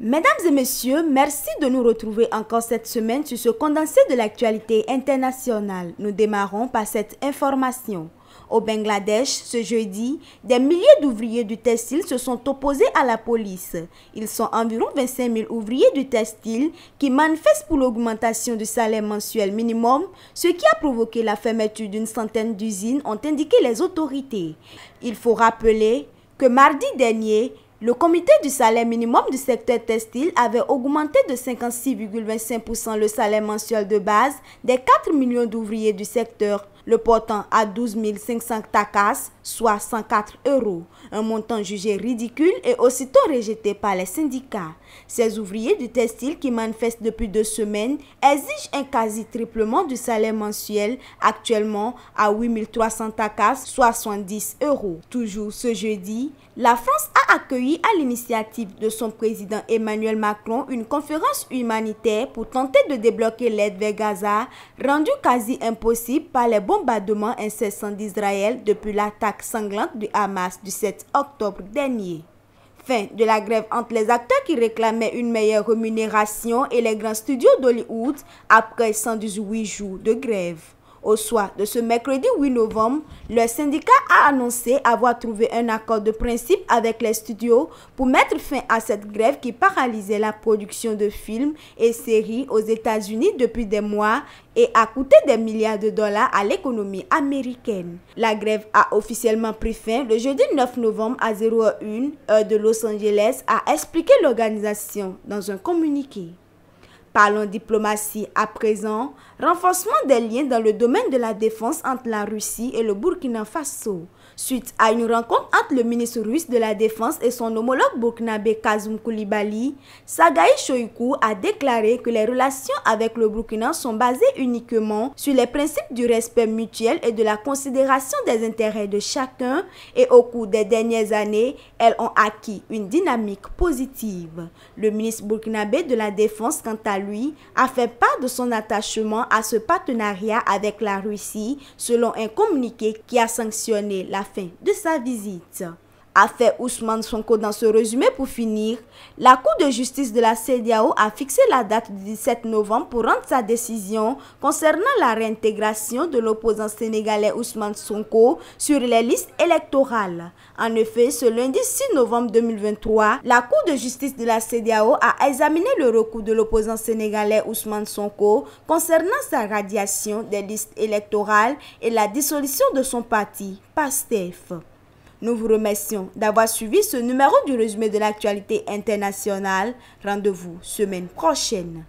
Mesdames et messieurs, merci de nous retrouver encore cette semaine sur ce condensé de l'actualité internationale. Nous démarrons par cette information. Au Bangladesh, ce jeudi, des milliers d'ouvriers du textile se sont opposés à la police. Ils sont environ 25 000 ouvriers du textile qui manifestent pour l'augmentation du salaire mensuel minimum, ce qui a provoqué la fermeture d'une centaine d'usines, ont indiqué les autorités. Il faut rappeler que mardi dernier, le comité du salaire minimum du secteur textile avait augmenté de 56,25% le salaire mensuel de base des 4 millions d'ouvriers du secteur, le portant à 12 500 takas, soit 104 €, un montant jugé ridicule et aussitôt rejeté par les syndicats. Ces ouvriers du textile qui manifestent depuis 2 semaines exigent un quasi-triplement du salaire mensuel, actuellement à 8 300 takas, soit 70 €. Toujours ce jeudi, la France a accueilli à l'initiative de son président Emmanuel Macron une conférence humanitaire pour tenter de débloquer l'aide vers Gaza, rendue quasi impossible par les bombardements incessants d'Israël depuis l'attaque sanglante du Hamas du 7 octobre dernier. Fin de la grève entre les acteurs qui réclamaient une meilleure rémunération et les grands studios d'Hollywood après 118 jours de grève. Au soir de ce mercredi 8 novembre, le syndicat a annoncé avoir trouvé un accord de principe avec les studios pour mettre fin à cette grève qui paralysait la production de films et séries aux États-Unis depuis des mois et a coûté des milliards de dollars à l'économie américaine. La grève a officiellement pris fin le jeudi 9 novembre à 0h01 heure de Los Angeles, a expliqué l'organisation dans un communiqué. Parlons diplomatie à présent, renforcement des liens dans le domaine de la défense entre la Russie et le Burkina Faso. Suite à une rencontre entre le ministre russe de la Défense et son homologue burkinabé Kazoum Koulibaly, Sagaï Shoikou a déclaré que les relations avec le Burkina sont basées uniquement sur les principes du respect mutuel et de la considération des intérêts de chacun, et au cours des dernières années, elles ont acquis une dynamique positive. Le ministre burkinabé de la Défense, quant à lui, a fait part de son attachement à ce partenariat avec la Russie, selon un communiqué qui a sanctionné la fin de sa visite. Affaire Ousmane Sonko dans ce résumé pour finir, la Cour de justice de la CEDEAO a fixé la date du 17 novembre pour rendre sa décision concernant la réintégration de l'opposant sénégalais Ousmane Sonko sur les listes électorales. En effet, ce lundi 6 novembre 2023, la Cour de justice de la CEDEAO a examiné le recours de l'opposant sénégalais Ousmane Sonko concernant sa radiation des listes électorales et la dissolution de son parti, PASTEF. Nous vous remercions d'avoir suivi ce numéro du résumé de l'actualité internationale. Rendez-vous semaine prochaine.